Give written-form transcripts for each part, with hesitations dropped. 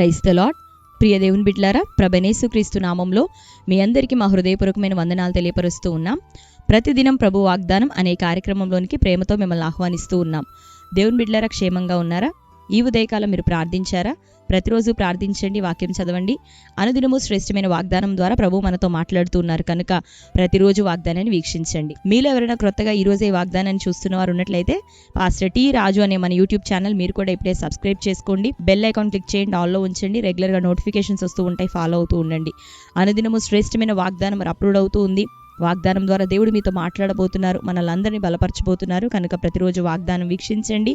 Praise the lord. ప్రియ దేవుని బిడ్డలారా, ప్రభువైన క్రీస్తు నామంలో మీ అందరికీ మా హృదయపూర్వకమైన వందనాలు తెలియపరుస్తూ ఉన్నాం. ప్రతిదినం ప్రభు వాగ్దానం అనే కార్యక్రమంలోనికి ప్రేమతో మిమ్మల్ని ఆహ్వానిస్తూ ఉన్నాం. దేవుని బిడ్డలారా, క్షేమంగా ఉన్నారా? ఈ ఉదయకాలం మీరు ప్రార్థించారా? ప్రతిరోజు ప్రార్థించండి, వాక్యం చదవండి. అనుదినము శ్రేష్టమైన వాగ్దానం ద్వారా ప్రభు మనతో మాట్లాడుతూ ఉన్నారు కనుక ప్రతిరోజు వాగ్దానాన్ని వీక్షించండి. మీలో ఎవరైనా క్రొత్తగా ఈ రోజే వాగ్దానాన్ని చూస్తున్న వారు ఉన్నట్లయితే పాస్టర్ టి రాజు అనే మన యూట్యూబ్ ఛానల్ మీరు కూడా ఇప్పుడే సబ్స్క్రైబ్ చేసుకోండి. బెల్ ఐకాన్ క్లిక్ చేయండి, ఆల్లో ఉంచండి. రెగ్యులర్గా నోటిఫికేషన్స్ వస్తూ ఉంటాయి, ఫాలో అవుతూ ఉండండి. అనుదినము శ్రేష్టమైన వాగ్దానం మరి అప్లోడ్ అవుతూ ఉంది. వాగ్దానం ద్వారా దేవుడు మీతో మాట్లాడబోతున్నారు, మనల్ని బలపరచబోతున్నారు కనుక ప్రతిరోజు వాగ్దానం వీక్షించండి.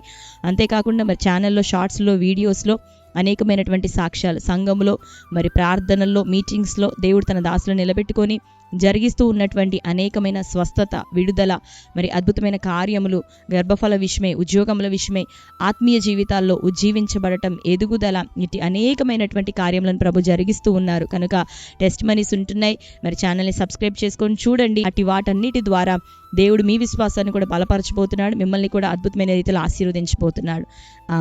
అంతేకాకుండా మరి ఛానల్లో షార్ట్స్లో, వీడియోస్లో అనేకమైనటువంటి సాక్ష్యాలు, సంఘంలో మరి ప్రార్థనల్లో, మీటింగ్స్లో దేవుడు తన దాసులను నిలబెట్టుకొని జరిగిస్తూ ఉన్నటువంటి అనేకమైన స్వస్థత, విడుదల, మరి అద్భుతమైన కార్యములు, గర్భఫల విషయమై, ఉద్యోగముల విషయమై, ఆత్మీయ జీవితాల్లో ఉజ్జీవించబడటం, ఎదుగుదల, ఇటు అనేకమైనటువంటి కార్యములను ప్రభు జరిగిస్తూ ఉన్నారు కనుక టెస్ట్ మనీస్ ఉంటున్నాయి. మరి ఛానల్ని సబ్స్క్రైబ్ చేసుకొని చూడండి. అటు వాటన్నిటి ద్వారా దేవుడు మీ విశ్వాసాన్ని కూడా బలపరచబోతున్నాడు, మిమ్మల్ని కూడా అద్భుతమైన రీతిలో ఆశీర్వదించబోతున్నాడు.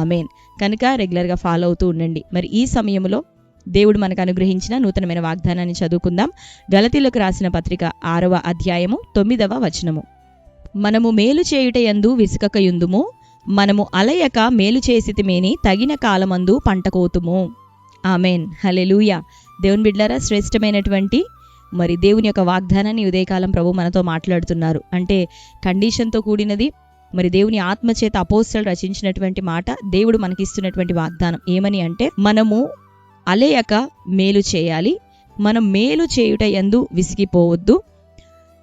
ఆమేన్. కనుక రెగ్యులర్గా ఫాలో అవుతూ ఉండండి. మరి ఈ సమయంలో దేవుడు మనకు అనుగ్రహించిన నూతనమైన వాగ్దానాన్ని చదువుకుందాం. గలతీలకు రాసిన పత్రిక 6వ అధ్యాయము 9వ వచనము. మనము మేలు చేయుటయందు విసుకకయుందుము, మనము అలయక మేలు చేసితిమేని తగిన కాలమందు పంట కోతుము. ఆమేన్. హల్లెలూయా. దేవుని బిడ్డలారా, శ్రేష్టమైనటువంటి మరి దేవుని యొక్క వాగ్దానాన్ని ఉదయకాలం ప్రభు మనతో మాట్లాడుతున్నారు. అంటే కండిషన్తో కూడినది. మరి దేవుని ఆత్మచేత అపోస్తలులు రచించినటువంటి మాట, దేవుడు మనకిస్తున్నటువంటి వాగ్దానం ఏమని అంటే, మనము అలయక మేలు చేయాలి, మనం మేలు చేయుట యందు విసిగిపోవద్దు.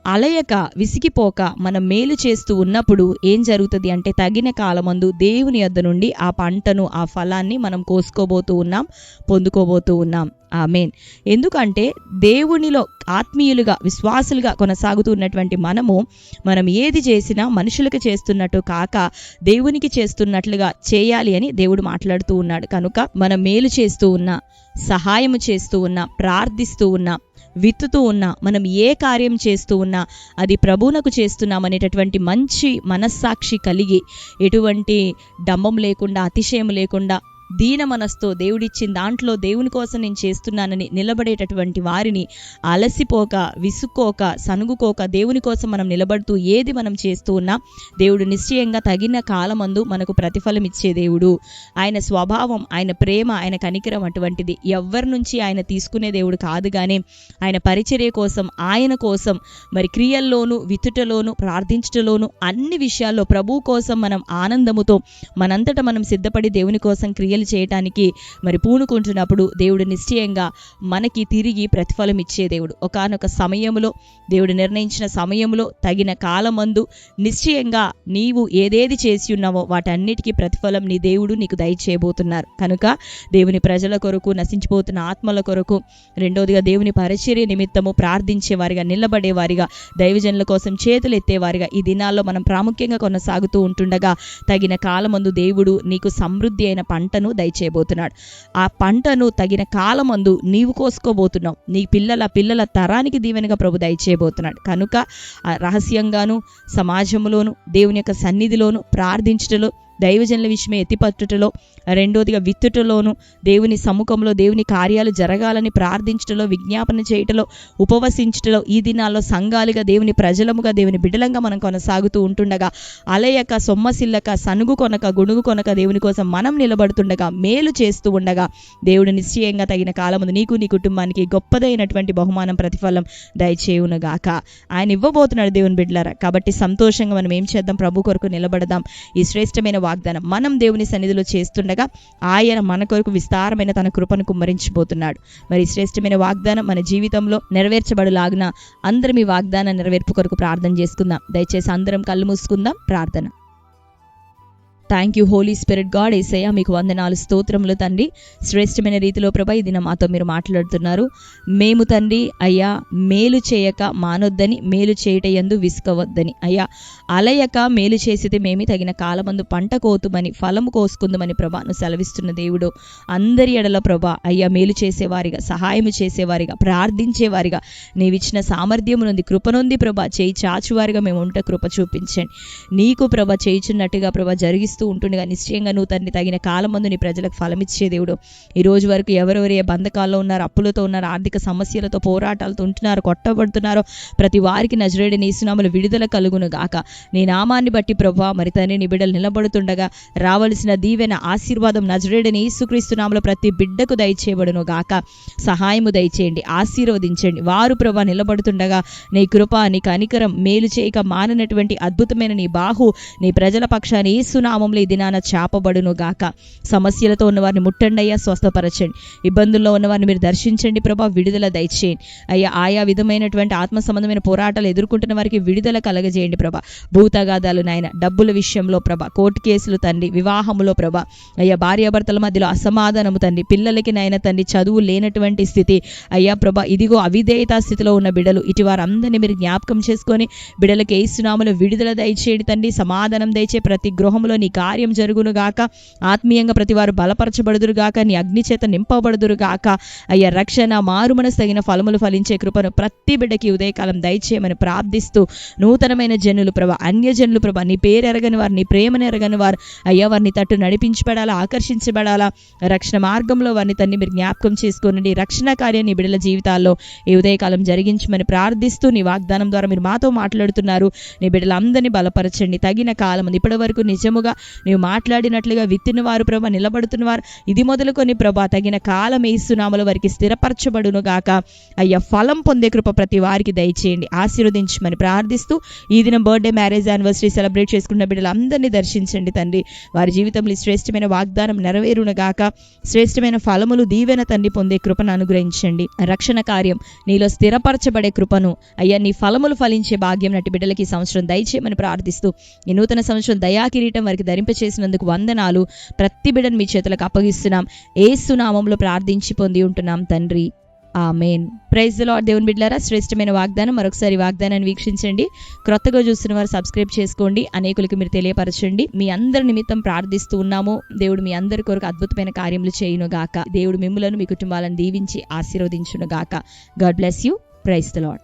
అలయక విసిగిపోక మనం మేలు చేస్తూ ఉన్నప్పుడు ఏం జరుగుతుంది అంటే, తగిన కాలమందు దేవుని యొద్ద నుండి ఆ పంటను, ఆ ఫలాన్ని మనం కోసుకోబోతూ ఉన్నాం, పొందుకోబోతూ ఉన్నాం. ఆమేన్. ఎందుకంటే దేవునిలో ఆత్మీయులుగా, విశ్వాసులుగా కొనసాగుతూ ఉన్నటువంటి మనం ఏది చేసినా మనుషులకు చేస్తున్నట్టు కాక దేవునికి చేస్తున్నట్లుగా చేయాలి అని దేవుడు మాట్లాడుతూ ఉన్నాడు. కనుక మనం మేలు చేస్తూ ఉన్నా, సహాయము చేస్తూ ఉన్నా, ప్రార్థిస్తూ ఉన్నా, విత్తుతూ ఉన్నా, మనం ఏ కార్యం చేస్తూ ఉన్నా అది ప్రభువునకు చేస్తున్నామనేటటువంటి మంచి మనస్సాక్షి కలిగి, ఎటువంటి డంబం లేకుండా, అతిశయం లేకుండా, దీన మనస్తో దేవుడిచ్చిన దాంట్లో దేవుని కోసం నేను చేస్తున్నానని నిలబడేటటువంటి వారిని, అలసిపోక, విసుక్కోక, సనుగుకోక దేవుని కోసం మనం నిలబడుతూ ఏది మనం చేస్తూ ఉన్నా దేవుడు నిశ్చయంగా తగిన కాలమందు మనకు ప్రతిఫలం ఇచ్చే దేవుడు. ఆయన స్వభావం, ఆయన ప్రేమ, ఆయన కనికరం అటువంటిది. ఎవ్వరి నుంచి ఆయన తీసుకునే దేవుడు కాదు, కానీ ఆయన పరిచర్య కోసం, ఆయన కోసం మరి క్రియల్లోనూ, విత్తుటలోనూ, ప్రార్థించటలోనూ, అన్ని విషయాల్లో ప్రభువు కోసం మనం ఆనందముతో మనంతట మనం సిద్ధపడి దేవుని కోసం క్రియలు చేయటానికి మరి పూనుకుంటున్నప్పుడు దేవుడు నిశ్చయంగా మనకి తిరిగి ప్రతిఫలం ఇచ్చే దేవుడు. ఒకానొక సమయంలో, దేవుడు నిర్ణయించిన సమయంలో, తగిన కాలమందు నిశ్చయంగా నీవు ఏదేది చేసి ఉన్నావో వాటన్నిటికీ ప్రతిఫలం నీ దేవుడు నీకు దయచేయబోతున్నారు. కనుక దేవుని ప్రజల కొరకు, నశించిపోతున్న ఆత్మల కొరకు, రెండోదిగా దేవుని పరిచర్య నిమిత్తము ప్రార్థించేవారిగా, నిలబడేవారిగా, దైవజనుల కోసం చేతులు ఎత్తేవారిగా ఈ దినాల్లో మనం ప్రాముఖ్యంగా కొనసాగుతూ ఉంటుండగా తగిన కాలమందు దేవుడు నీకు సమృద్ధి అయిన పంటను దయచేయబోతున్నాడు. ఆ పంటను తగిన కాలమందు నీవు కోసుకోబోతున్నావు. నీ పిల్లల తరానికి దీవెనగా ప్రభు దయచేయబోతున్నాడు. కనుక రహస్యంగాను, సమాజంలోను, దేవుని యొక్క సన్నిధిలోను, ప్రార్థించటలో, దైవజనుల విషయమే ఎత్తిపట్టుటలో, రెండోదిగా విత్తుటలోను, దేవుని సముఖంలో దేవుని కార్యాలు జరగాలని ప్రార్థించటలో, విజ్ఞాపన చేయటలో, ఉపవసించటలో ఈ దినాల్లో సంఘాలుగా, దేవుని ప్రజలముగా, దేవుని బిడ్డలంగా మనం కొనసాగుతూ ఉంటుండగా అలయక, సొమ్మసిల్లక, సనుగు కొనక, గుణుగు కొనక దేవుని కోసం మనం నిలబడుతుండగా, మేలు చేస్తూ ఉండగా దేవుడు నిశ్చయంగా తగిన కాలముందు నీకు, నీ కుటుంబానికి గొప్పదైనటువంటి బహుమానం, ప్రతిఫలం దయచేయునుగాక. ఆయన ఇవ్వబోతున్నాడు దేవుని బిడ్డలారా. కాబట్టి సంతోషంగా మనం ఏం చేద్దాం? ప్రభు కొరకు నిలబడదాం. ఈ శ్రేష్టమైన వాగ్దానం మనం దేవుని సన్నిధిలో చేస్తుండగా ఆయన మన కొరకు విస్తారమైన తన కృపను కుమ్మరించబోతున్నాడు. మరి శ్రేష్టమైన వాగ్దానం మన జీవితంలో నెరవేర్చబడులాగున అందరం ఈ వాగ్దానం నెరవేర్పు కొరకు ప్రార్థన చేసుకుందాం. దయచేసి అందరం కళ్ళు మూసుకుందాం. ప్రార్థన. Thank you holy spirit God. Yesayya మీకు వందనాలు, స్తోత్రములు తండ్రి. శ్రేష్టమైన రీతిలో ప్రభా ఈ దినం మాతో మీరు మాట్లాడుతున్నారు. మేము తండ్రి అయ్యా మేలు చేయక మానొద్దని, మేలు చేయుట యందు విసుకవద్దని, అయ్యా అలయక మేలు చేసితే మేమి తగిన కాలమందు పంట కోతుమని, ఫలము కోసుకుందామని ప్రభా నువ్వు సెలవిస్తున్న దేవుడు. అందరి ఎడల ప్రభా అయ్యా మేలు చేసేవారిగా, సహాయము చేసేవారిగా, ప్రార్థించేవారిగా నీవిచ్చిన సామర్థ్యము నుండి, కృపనుంది ప్రభా చేయి చాచువారిగా మేము ఉంటే కృప చూపించండి. నీకు ప్రభా చేయుచున్నట్టుగా ప్రభా జరిగిస్తూ జీవిస్తూ ఉంటుండగా నిశ్చయంగా నువ్వు తండ్రి తగిన కాలం ముందు నీ ప్రజలకు ఫలమిచ్చే దేవుడు. ఈ రోజు వరకు ఎవరెవరు ఏ బంధకాల్లో ఉన్నారు, అప్పులతో ఉన్నారు, ఆర్థిక సమస్యలతో పోరాటాలతో ఉంటున్నారు, కొట్టబడుతున్నారో ప్రతి వారికి నజరేయుడైన యేసు నామములో విడుదల కలుగును గాక. నీ నామాన్ని బట్టి ప్రభువా మరి తండ్రి నీ బిడ్డలు నిలబడుతుండగా రావలసిన దీవెన ఆశీర్వాదం నజరేయుడైన యేసుక్రీస్తు నామములో ప్రతి బిడ్డకు దయచేయబడును గాక. సహాయము దయచేయండి, ఆశీర్వదించండి. వారు ప్రభువా నిలబడుతుండగా నీ కృప, నీ కనికరం, మేలు చేయక మాననటువంటి అద్భుతమైన నీ బాహు నీ ప్రజల పక్షాన్ని యేసు నామములో ఈ దినాన చాపబడును గాక. సమస్యలతో ఉన్న వారిని ముట్టండి అయ్యా, స్వస్థపరచండి. ఇబ్బందుల్లో ఉన్న వారిని మీరు దర్శించండి ప్రభా, విడుదల దయచేయండి అయ్యా. ఆయా విధమైనటువంటి ఆత్మ సంబంధమైన పోరాటాలు ఎదుర్కొంటున్న వారికి విడుదల కలగజేయండి ప్రభా. భూతగాదాలు నాయన, డబ్బుల విషయంలో ప్రభా, కోర్టు కేసులు తండ్రి, వివాహములో ప్రభా అయ్యా, భార్యాభర్తల మధ్యలో అసమాధానము తండ్రి, పిల్లలకి నాయన తండ్రి చదువు లేనటువంటి స్థితి అయ్యా ప్రభా, ఇదిగో అవిధేయతా స్థితిలో ఉన్న బిడ్డలు ఇటు వారందరినీ మీరు జ్ఞాపకం చేసుకొని బిడ్డలకి యేసు నామములో విడుదల దయచేయండి తండ్రి. సమాధానం దయచే ప్రతి గృహంలో నీ కార్యం జరుగును గాక. ఆత్మీయంగా ప్రతి వారు బలపరచబడుదురు గాక, నీ అగ్ని చేత నింపబడుదురు గాక అయ్యా. రక్షణ, మారుమనసు తగిన ఫలములు ఫలించే కృపను ప్రతి బిడ్డకి ఉదయకాలం దయచేయమని ప్రార్థిస్తూ నూతనమైన జనులు ప్రభా, అన్యజనులు ప్రభా, నీ పేరు ఎరగని వారు, నీ ప్రేమను ఎరగని వారు అయ్యా, వారిని తట్టు నడిపించబడాలా, ఆకర్షించబడాలా. రక్షణ మార్గంలో వారిని తన్ని మీరు జ్ఞాపకం చేసుకోనండి. రక్షణ కార్యాన్ని బిడ్డల జీవితాల్లో ఈ ఉదయకాలం జరిగించమని ప్రార్థిస్తూ నీ వాగ్దానం ద్వారా మీరు మాతో మాట్లాడుతున్నారు. నీ బిడ్డలందరినీ బలపరచండి. తగిన కాలం ఇప్పటి వరకు నిజముగా నీవు మాట్లాడినట్లుగా విత్తిన వారు ప్రభా, నిలబడుతున్న వారు ఇది మొదలుకొని ప్రభా తగిన కాలం యేసు నామములో వారికి స్థిరపరచబడును గాక అయ్యా. ఫలం పొందే కృప ప్రతి వారికి దయచేయండి, ఆశీర్వదించమని ప్రార్థిస్తూ ఈ దినం బర్త్డే, మ్యారేజ్ యానివర్సరీ సెలబ్రేట్ చేసుకున్న బిడ్డలందరినీ దర్శించండి తండ్రి. వారి జీవితంలో శ్రేష్టమైన వాగ్దానం నెరవేరును గాక. శ్రేష్టమైన ఫలములు, దీవెన తండ్రి పొందే కృపను అనుగ్రహించండి. రక్షణ కార్యం నీలో స్థిరపరచబడే కృపను అయ్యా, నీ ఫలములు ఫలించే భాగ్యం నటి బిడ్డలకి ఈ సంవత్సరం దయచేయమని ప్రార్థిస్తూ ఈ నూతన సంవత్సరం దయా కిరీటం వారికి ధరింపచేసినందుకు వందనాలు. ప్రతి బిడ్డను మీ చేతులకు అప్పగిస్తున్నాం. యేసు నామములో ప్రార్థించి పొంది ఉంటున్నాం తండ్రి, ఆమేన్. Praise the lord. దేవుని బిడ్డలారా, శ్రేష్టమైన వాగ్దానం మరొకసారి వాగ్దానాన్ని వీక్షించండి. క్రొత్తగా చూస్తున్న వారు సబ్స్క్రైబ్ చేసుకోండి, అనేకులకి మీరు తెలియపరచండి. మీ అందరి నిమిత్తం ప్రార్థిస్తూ ఉన్నాము. దేవుడు మీ అందరి కొరకు అద్భుతమైన కార్యములు చేయును గాక. దేవుడు మిమ్ములను, మీ కుటుంబాలను దీవించి ఆశీర్వదించును గాక. God bless you. Praise the lord.